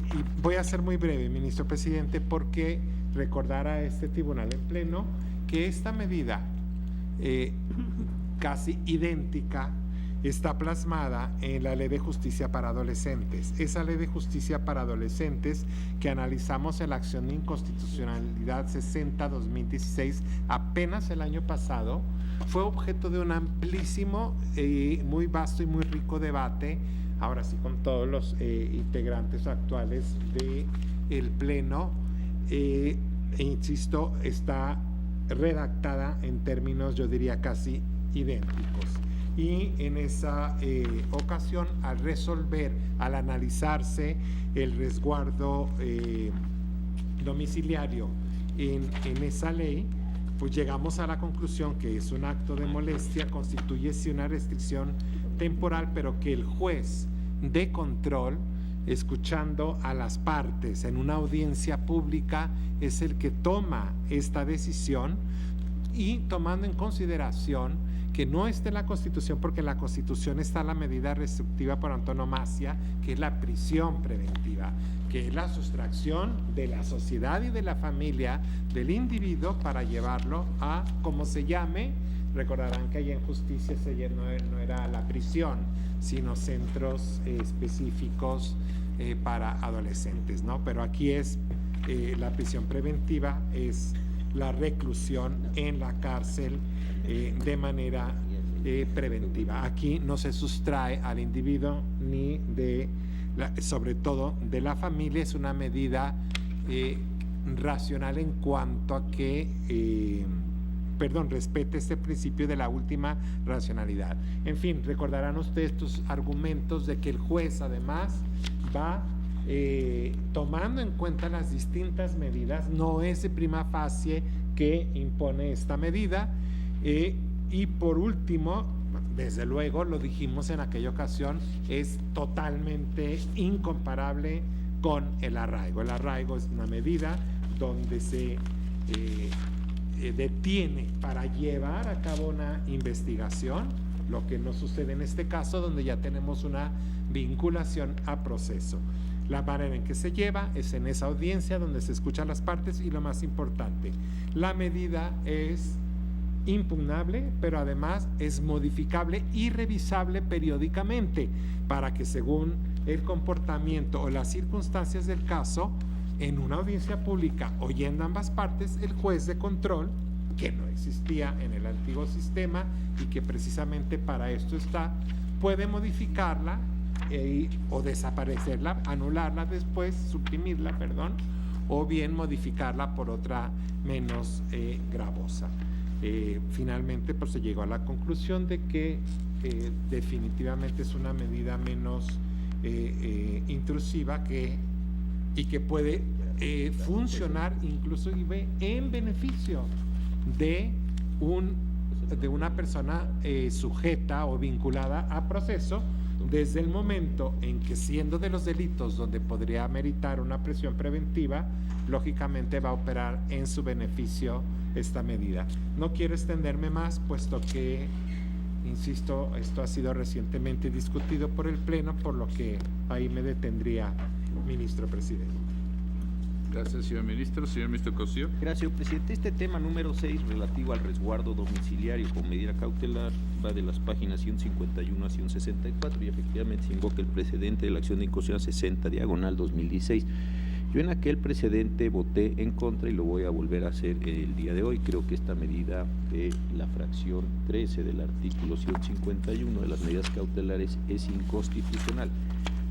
voy a ser muy breve, ministro presidente, porque recordar a este tribunal en pleno que esta medida casi idéntica está plasmada en la Ley de Justicia para Adolescentes. Esa Ley de Justicia para Adolescentes que analizamos en la acción de inconstitucionalidad 60-2016 apenas el año pasado, fue objeto de un amplísimo, muy vasto y muy rico debate, ahora sí con todos los integrantes actuales del Pleno. Insisto, está redactada en términos, yo diría, casi idénticos. Y en esa ocasión, al analizarse el resguardo domiciliario en esa ley, pues llegamos a la conclusión que es un acto de molestia, constituye sí una restricción temporal, pero que el juez de control, escuchando a las partes en una audiencia pública, es el que toma esta decisión y tomando en consideración que no esté en la Constitución, porque en la Constitución está la medida restrictiva por antonomasia, que es la prisión preventiva, que es la sustracción de la sociedad y de la familia del individuo para llevarlo a, como se llame. Recordarán que allá en justicia no era la prisión, sino centros específicos para adolescentes, ¿no? Pero aquí es la prisión preventiva, es la reclusión en la cárcel de manera preventiva. Aquí no se sustrae al individuo ni sobre todo de la familia. Es una medida racional en cuanto a que respete este principio de la última racionalidad. En fin, recordarán ustedes estos argumentos de que el juez además va tomando en cuenta las distintas medidas, no es de prima facie que impone esta medida. Y por último, desde luego, lo dijimos en aquella ocasión, es totalmente incomparable con el arraigo. El arraigo es una medida donde se detiene para llevar a cabo una investigación, lo que no sucede en este caso, donde ya tenemos una vinculación a proceso. La manera en que se lleva es en esa audiencia donde se escuchan las partes y lo más importante, la medida es impugnable, pero además es modificable y revisable periódicamente para que según el comportamiento o las circunstancias del caso, en una audiencia pública oyendo ambas partes, el juez de control, que no existía en el antiguo sistema y que precisamente para esto está, puede modificarla o desaparecerla, anularla después, suprimirla, o bien modificarla por otra menos gravosa. Finalmente, pues se llegó a la conclusión de que definitivamente es una medida menos intrusiva y que puede funcionar inclusive en beneficio de una persona sujeta o vinculada a proceso, desde el momento en que, siendo de los delitos donde podría meritar una prisión preventiva, lógicamente va a operar en su beneficio esta medida. No quiero extenderme más, puesto que, insisto, esto ha sido recientemente discutido por el Pleno, por lo que ahí me detendría, ministro presidente. Gracias, señor ministro. Señor ministro Cosío. Gracias, presidente. Este tema número 6, relativo al resguardo domiciliario con medida cautelar, va de las páginas 151 a 164 y efectivamente se invoca el precedente de la acción de inconstitucionalidad 60/2016. Yo en aquel precedente voté en contra y lo voy a volver a hacer el día de hoy. Creo que esta medida de la fracción 13 del artículo 151 de las medidas cautelares es inconstitucional.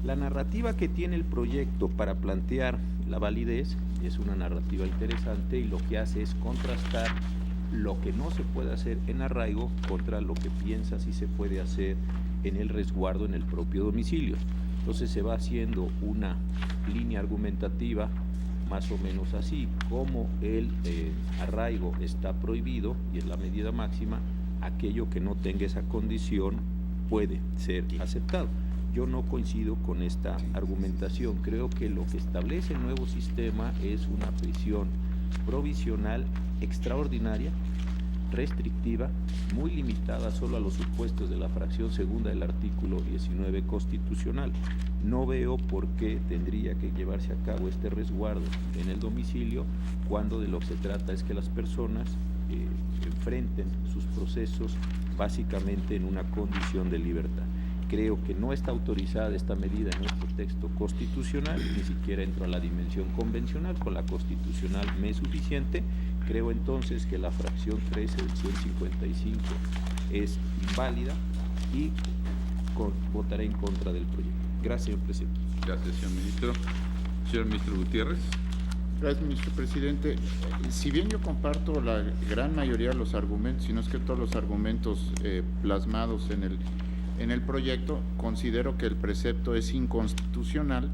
La narrativa que tiene el proyecto para plantear la validez es una narrativa interesante y lo que hace es contrastar lo que no se puede hacer en arraigo contra lo que piensa si se puede hacer en el resguardo en el propio domicilio. Entonces se va haciendo una línea argumentativa más o menos así: como el arraigo está prohibido y es la medida máxima, aquello que no tenga esa condición puede ser aceptado. Yo no coincido con esta argumentación. Creo que lo que establece el nuevo sistema es una prisión provisional extraordinaria, restrictiva, muy limitada solo a los supuestos de la fracción segunda del artículo 19 constitucional. No veo por qué tendría que llevarse a cabo este resguardo en el domicilio cuando de lo que se trata es que las personas enfrenten sus procesos básicamente en una condición de libertad. Creo que no está autorizada esta medida en nuestro texto constitucional, ni siquiera entró a la dimensión convencional. Con la constitucional me es suficiente. Creo entonces que la fracción 13 del 155 es inválida y votaré en contra del proyecto. Gracias, señor presidente. Gracias, señor ministro. Señor ministro Gutiérrez. Gracias, ministro presidente. Si bien yo comparto la gran mayoría de los argumentos, si no es que todos los argumentos plasmados en el proyecto, considero que el precepto es inconstitucional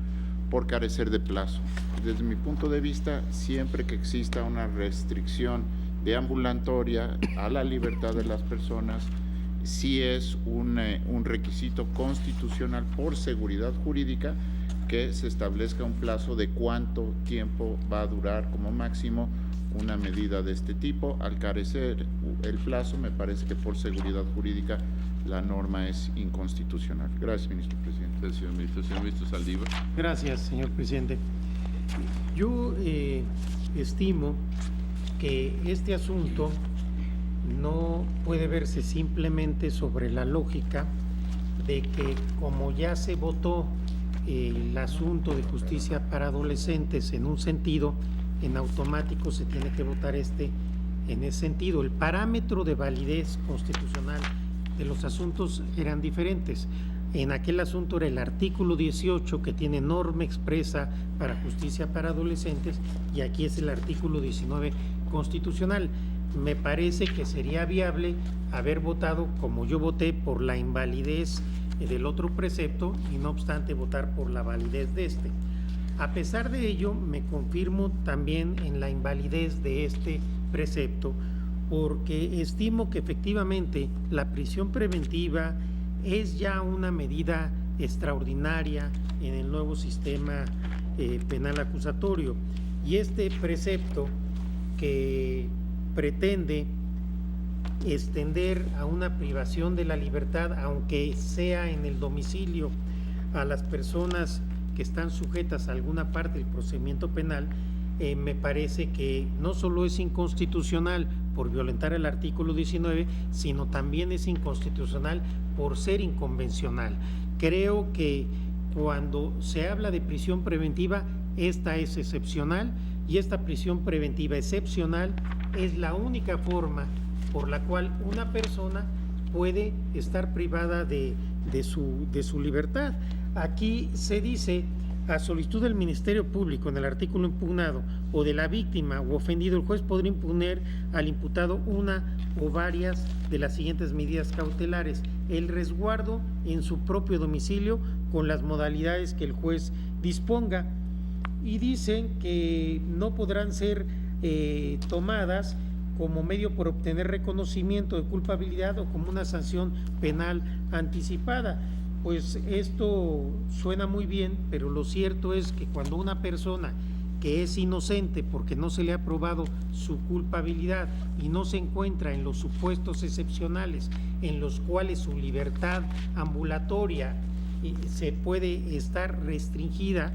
por carecer de plazo. Desde mi punto de vista, siempre que exista una restricción de ambulatoria a la libertad de las personas, sí es un requisito constitucional por seguridad jurídica que se establezca un plazo de cuánto tiempo va a durar como máximo una medida de este tipo. Al carecer el plazo, me parece que por seguridad jurídica la norma es inconstitucional. Gracias, ministro presidente. Gracias, señor ministro. Señor ministro Saldívar. Gracias, señor presidente. Yo estimo que este asunto no puede verse simplemente sobre la lógica de que, como ya se votó el asunto de justicia para adolescentes en un sentido, en automático se tiene que votar en ese sentido. El parámetro de validez constitucional de los asuntos eran diferentes. En aquel asunto era el artículo 18, que tiene norma expresa para justicia para adolescentes, y aquí es el artículo 19 constitucional. Me parece que sería viable haber votado, como yo voté, por la invalidez del otro precepto y no obstante votar por la validez de este. A pesar de ello, me confirmo también en la invalidez de este precepto, porque estimo que efectivamente la prisión preventiva es ya una medida extraordinaria en el nuevo sistema penal acusatorio, y este precepto que pretende extender a una privación de la libertad, aunque sea en el domicilio, a las personas que están sujetas a alguna parte del procedimiento penal, me parece que no solo es inconstitucional por violentar el artículo 19, sino también es inconstitucional por ser inconvencional. Creo que cuando se habla de prisión preventiva, esta es excepcional, y esta prisión preventiva excepcional es la única forma por la cual una persona puede estar privada de su libertad. Aquí se dice: a solicitud del Ministerio Público en el artículo impugnado o de la víctima o ofendido, el juez podrá imponer al imputado una o varias de las siguientes medidas cautelares: el resguardo en su propio domicilio con las modalidades que el juez disponga, y dicen que no podrán ser tomadas como medio por obtener reconocimiento de culpabilidad o como una sanción penal anticipada. Pues esto suena muy bien, pero lo cierto es que cuando una persona que es inocente porque no se le ha probado su culpabilidad y no se encuentra en los supuestos excepcionales en los cuales su libertad ambulatoria se puede estar restringida,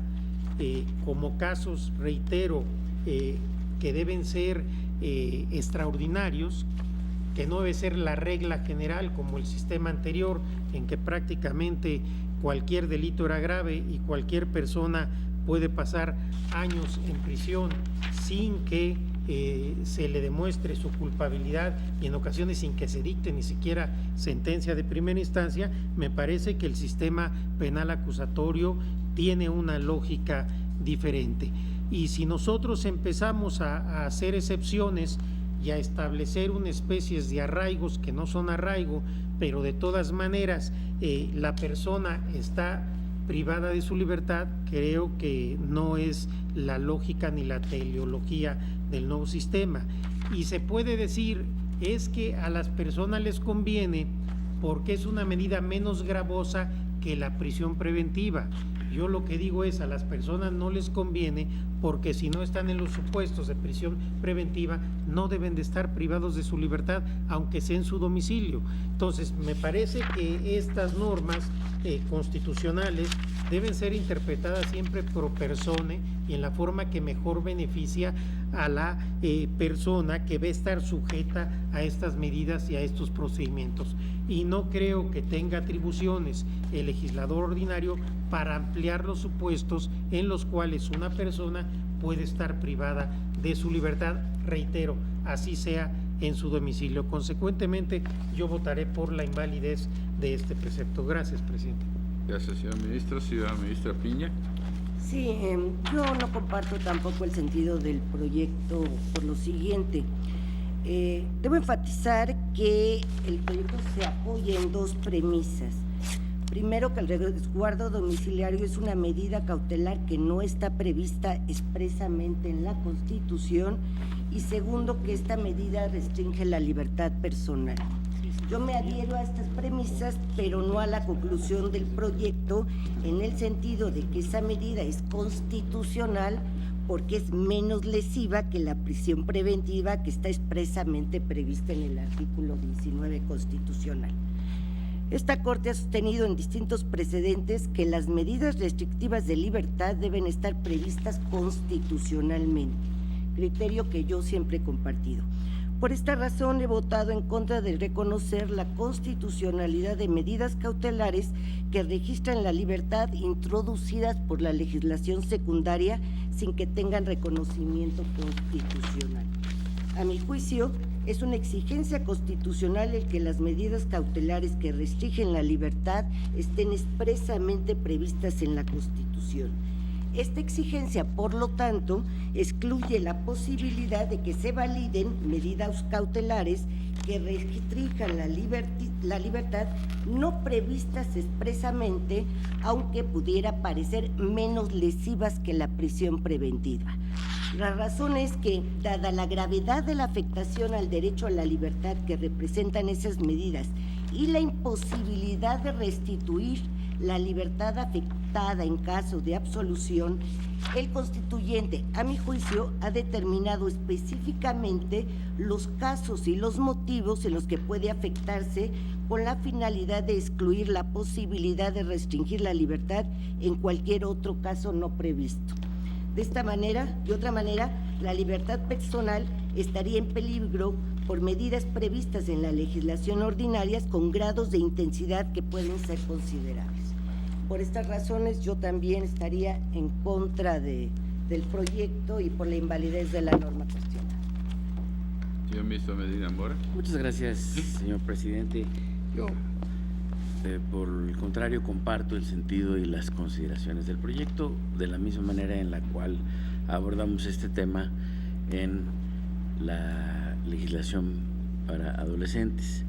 como casos, reitero, que deben ser extraordinarios, que no debe ser la regla general como el sistema anterior, en que prácticamente cualquier delito era grave y cualquier persona puede pasar años en prisión sin que se le demuestre su culpabilidad y en ocasiones sin que se dicte ni siquiera sentencia de primera instancia. Me parece que el sistema penal acusatorio tiene una lógica diferente. Y si nosotros empezamos a hacer excepciones y a establecer una especie de arraigos que no son arraigo, pero de todas maneras la persona está privada de su libertad, creo que no es la lógica ni la teleología del nuevo sistema. Y se puede decir, es que a las personas les conviene porque es una medida menos gravosa que la prisión preventiva. Yo lo que digo es, a las personas no les conviene porque si no están en los supuestos de prisión preventiva, no deben de estar privados de su libertad, aunque sea en su domicilio. Entonces, me parece que estas normas constitucionales deben ser interpretadas siempre pro persone y en la forma que mejor beneficia a la persona que va a estar sujeta a estas medidas y a estos procedimientos. Y no creo que tenga atribuciones el legislador ordinario para ampliar los supuestos en los cuales una persona puede estar privada de su libertad, reitero, así sea en su domicilio. Consecuentemente, yo votaré por la invalidez de este precepto. Gracias, presidente. Gracias, señor ministro. Ciudadana ministra Piña. Sí, yo no comparto tampoco el sentido del proyecto por lo siguiente. Debo enfatizar que el proyecto se apoya en dos premisas. Primero, que el resguardo domiciliario es una medida cautelar que no está prevista expresamente en la Constitución, y segundo, que esta medida restringe la libertad personal. Yo me adhiero a estas premisas, pero no a la conclusión del proyecto, en el sentido de que esa medida es constitucional porque es menos lesiva que la prisión preventiva que está expresamente prevista en el artículo 19 constitucional. Esta Corte ha sostenido en distintos precedentes que las medidas restrictivas de libertad deben estar previstas constitucionalmente, criterio que yo siempre he compartido. Por esta razón he votado en contra de reconocer la constitucionalidad de medidas cautelares que registran la libertad introducidas por la legislación secundaria sin que tengan reconocimiento constitucional. A mi juicio, es una exigencia constitucional el que las medidas cautelares que restringen la libertad estén expresamente previstas en la Constitución. Esta exigencia, por lo tanto, excluye la posibilidad de que se validen medidas cautelares que restrinjan la libertad no previstas expresamente, aunque pudiera parecer menos lesivas que la prisión preventiva. La razón es que, dada la gravedad de la afectación al derecho a la libertad que representan esas medidas y la imposibilidad de restituir la libertad afectada en caso de absolución, el constituyente, a mi juicio, ha determinado específicamente los casos y los motivos en los que puede afectarse con la finalidad de excluir la posibilidad de restringir la libertad en cualquier otro caso no previsto. De esta manera, de otra manera, la libertad personal estaría en peligro por medidas previstas en la legislación ordinaria con grados de intensidad que pueden ser considerables. Por estas razones, yo también estaría en contra del proyecto y por la invalidez de la norma cuestionada. Señor ministro Medina Mora. Muchas gracias, señor presidente. Yo, por el contrario, comparto el sentido y las consideraciones del proyecto de la misma manera en la cual abordamos este tema en la legislación para adolescentes.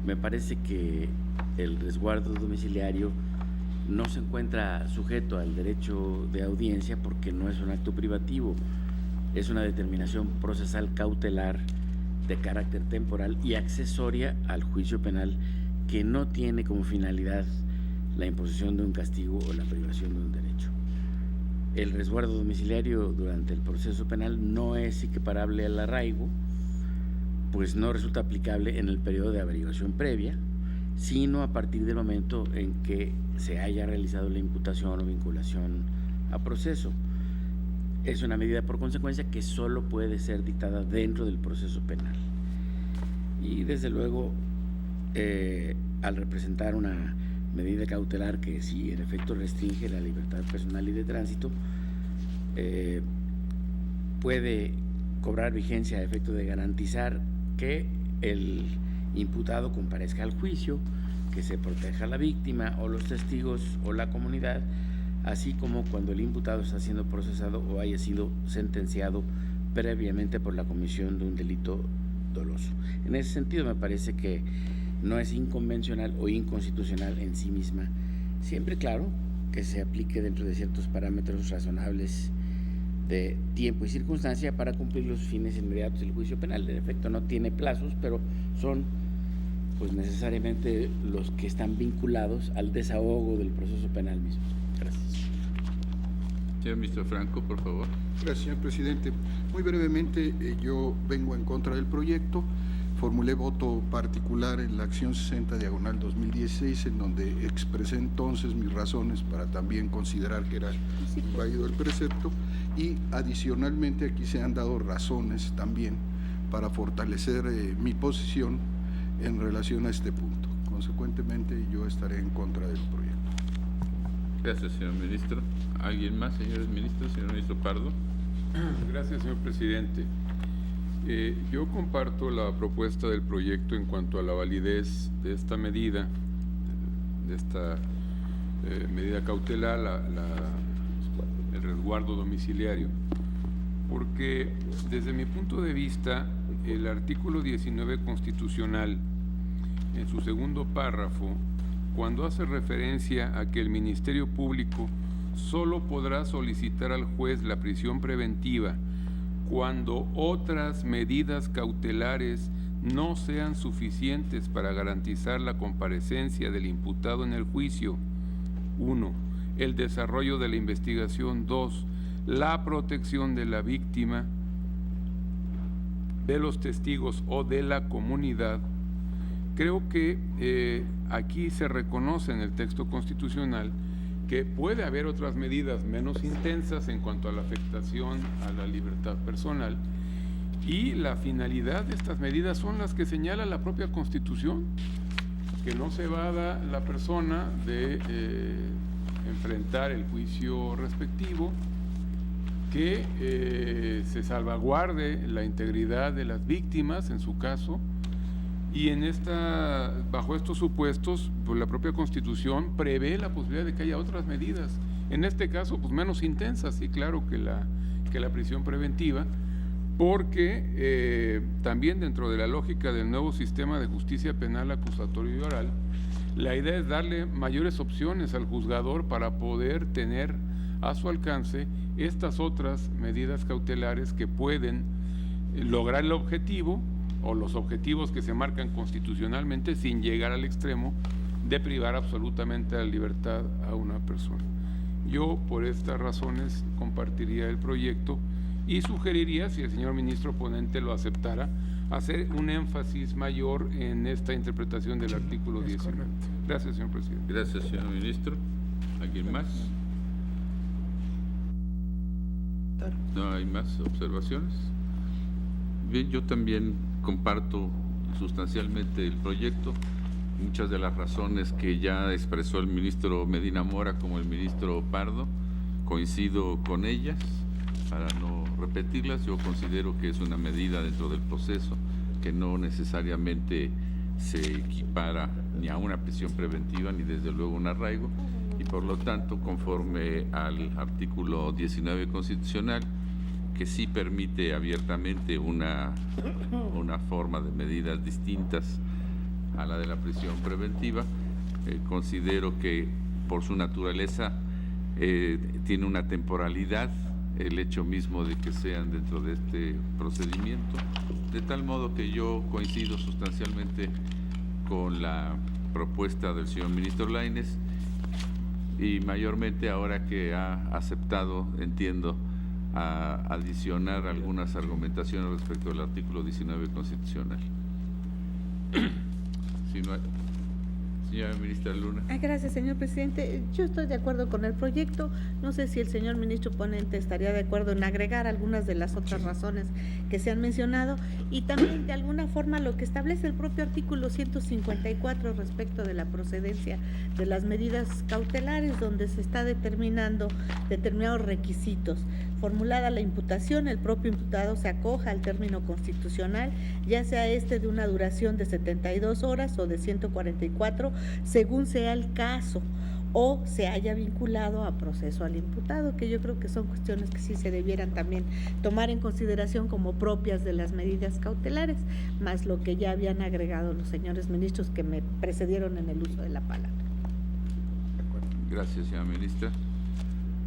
Me parece que el resguardo domiciliario no se encuentra sujeto al derecho de audiencia porque no es un acto privativo, es una determinación procesal cautelar de carácter temporal y accesoria al juicio penal que no tiene como finalidad la imposición de un castigo o la privación de un derecho. El resguardo domiciliario durante el proceso penal no es equiparable al arraigo, pues no resulta aplicable en el periodo de averiguación previa, sino a partir del momento en que se haya realizado la imputación o vinculación a proceso. Es una medida por consecuencia que solo puede ser dictada dentro del proceso penal. Y desde luego, al representar una medida cautelar que sí en efecto restringe la libertad personal y de tránsito, puede cobrar vigencia a efecto de garantizar que el imputado comparezca al juicio, que se proteja a la víctima o los testigos o la comunidad, así como cuando el imputado está siendo procesado o haya sido sentenciado previamente por la comisión de un delito doloso. En ese sentido me parece que no es inconvencional o inconstitucional en sí misma, siempre claro que se aplique dentro de ciertos parámetros razonables de tiempo y circunstancia para cumplir los fines inmediatos del juicio penal. En efecto no tiene plazos, pero son pues necesariamente los que están vinculados al desahogo del proceso penal mismo. Gracias. Señor ministro Franco, por favor. Gracias, señor presidente. Muy brevemente, yo vengo en contra del proyecto. Formulé voto particular en la acción 60/2016, en donde expresé entonces mis razones para también considerar que era válido el precepto, y adicionalmente aquí se han dado razones también para fortalecer mi posición en relación a este punto. Consecuentemente, yo estaré en contra del proyecto. Gracias, señor ministro. ¿Alguien más, señores ministros? Señor ministro Pardo. Gracias, señor presidente. Yo comparto la propuesta del proyecto en cuanto a la validez de esta medida, medida cautelar, el resguardo domiciliario, porque desde mi punto de vista, el artículo 19 constitucional, en su segundo párrafo, cuando hace referencia a que el Ministerio Público solo podrá solicitar al juez la prisión preventiva cuando otras medidas cautelares no sean suficientes para garantizar la comparecencia del imputado en el juicio. 1. El desarrollo de la investigación. 2. La protección de la víctima, de los testigos o de la comunidad. Creo que aquí se reconoce en el texto constitucional que puede haber otras medidas menos intensas en cuanto a la afectación a la libertad personal, y la finalidad de estas medidas son las que señala la propia Constitución, que no se evada la persona de enfrentar el juicio respectivo, que se salvaguarde la integridad de las víctimas en su caso, y bajo estos supuestos, pues la propia Constitución prevé la posibilidad de que haya otras medidas, en este caso pues menos intensas, sí, claro, que la prisión preventiva, porque también dentro de la lógica del nuevo sistema de justicia penal acusatorio y oral, la idea es darle mayores opciones al juzgador para poder tener a su alcance estas otras medidas cautelares que pueden lograr el objetivo o los objetivos que se marcan constitucionalmente sin llegar al extremo de privar absolutamente la libertad a una persona. Yo, por estas razones, compartiría el proyecto y sugeriría, si el señor ministro ponente lo aceptara, hacer un énfasis mayor en esta interpretación del artículo 19. Gracias, señor presidente. Gracias, señor ministro. ¿Alguien más? ¿No hay más observaciones? Bien, yo también comparto sustancialmente el proyecto. Muchas de las razones que ya expresó el ministro Medina Mora como el ministro Pardo, coincido con ellas. Para no repetirlas, yo considero que es una medida dentro del proceso que no necesariamente se equipara ni a una prisión preventiva ni desde luego un arraigo, y por lo tanto, conforme al artículo 19 constitucional, que sí permite abiertamente una forma de medidas distintas a la de la prisión preventiva, considero que por su naturaleza tiene una temporalidad, el hecho mismo de que sean dentro de este procedimiento, de tal modo que yo coincido sustancialmente con la propuesta del señor ministro Lainez y mayormente ahora que ha aceptado, entiendo, a adicionar algunas argumentaciones respecto al artículo 19 constitucional. Si no hay, señora ministra Luna. Gracias, señor presidente. Yo estoy de acuerdo con el proyecto. No sé si el señor ministro ponente estaría de acuerdo en agregar algunas de las otras razones que se han mencionado y también de alguna forma lo que establece el propio artículo 154 respecto de la procedencia de las medidas cautelares, donde se está determinando determinados requisitos. Formulada la imputación, el propio imputado se acoja al término constitucional, ya sea este de una duración de 72 horas o de 144, según sea el caso, o se haya vinculado a proceso al imputado, que yo creo que son cuestiones que sí se debieran también tomar en consideración como propias de las medidas cautelares, más lo que ya habían agregado los señores ministros que me precedieron en el uso de la palabra. Gracias, señora ministra.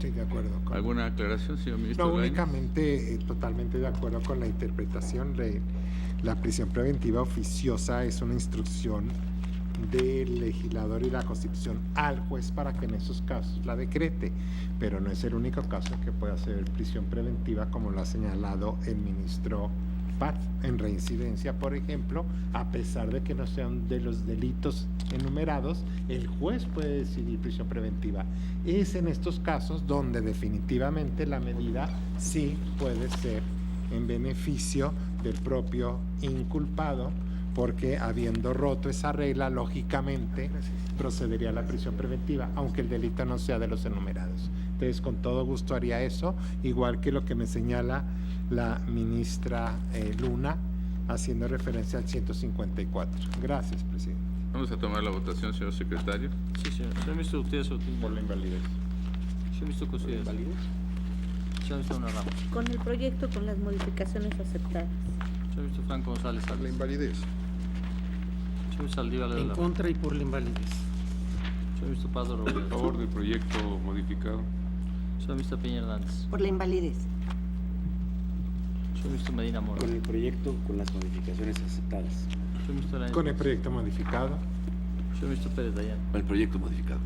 Sí, de acuerdo. ¿Alguna aclaración, señor ministro? No, Lainez? únicamente totalmente de acuerdo con la interpretación de la prisión preventiva oficiosa. Es una instrucción del legislador y la Constitución al juez para que en esos casos la decrete, pero no es el único caso en que puede hacer prisión preventiva, como lo ha señalado el ministro Paz, en reincidencia, por ejemplo, a pesar de que no sean de los delitos enumerados, el juez puede decidir prisión preventiva. Es en estos casos donde definitivamente la medida sí puede ser en beneficio del propio inculpado, porque habiendo roto esa regla, lógicamente procedería a la prisión preventiva, aunque el delito no sea de los enumerados. Entonces, con todo gusto haría eso, igual que lo que me señala la ministra Luna, haciendo referencia al 154. Gracias, presidente. Vamos a tomar la votación, señor secretario. Sí, señor. Señor ministro Gutiérrez Ortiz. Por la invalidez. Señor ministro Cosías. Señor ministro Ramos. Con el proyecto, con las modificaciones aceptadas. Señor ministro Franco González. Por la invalidez. Señor ministro Saldívar. En contra y por la invalidez. Señor ministro Paz Rodríguez. A favor del proyecto modificado. Señor ministro Peña Hernández. Por la invalidez. Señor ministro Medina Mora. Con el proyecto, con las modificaciones aceptadas. Señor ministro Lainez. Con el proyecto modificado. Señor ministro Pérez Dayán. Con el proyecto modificado.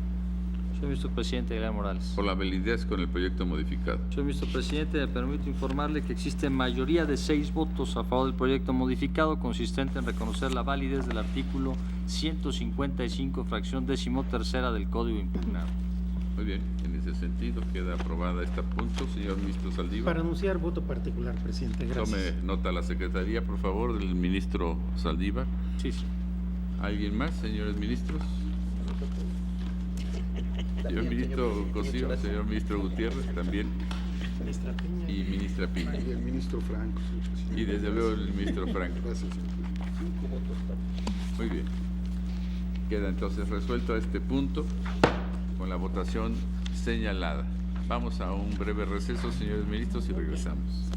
Señor ministro presidente Guillermo Morales. Por la validez con el proyecto modificado. Señor ministro presidente, me permito informarle que existe mayoría de 6 votos a favor del proyecto modificado, consistente en reconocer la validez del artículo 155, fracción 13ª del Código impugnado. Muy bien, en ese sentido queda aprobada este punto. Señor ministro Saldívar. Para anunciar voto particular, presidente. Gracias. Tome nota la secretaría, por favor, del ministro Saldívar. Sí, sí. ¿Alguien más, señores ministros? Señor ministro Cosío, señor ministro Gutiérrez, también. Ministra Piña. Y ministra Piña. Y el ministro Franco. señor presidente. Y desde luego el ministro Franco. Gracias, señor presidente. Muy bien. Queda entonces resuelto este punto con la votación señalada. Vamos a un breve receso, señores ministros, y regresamos.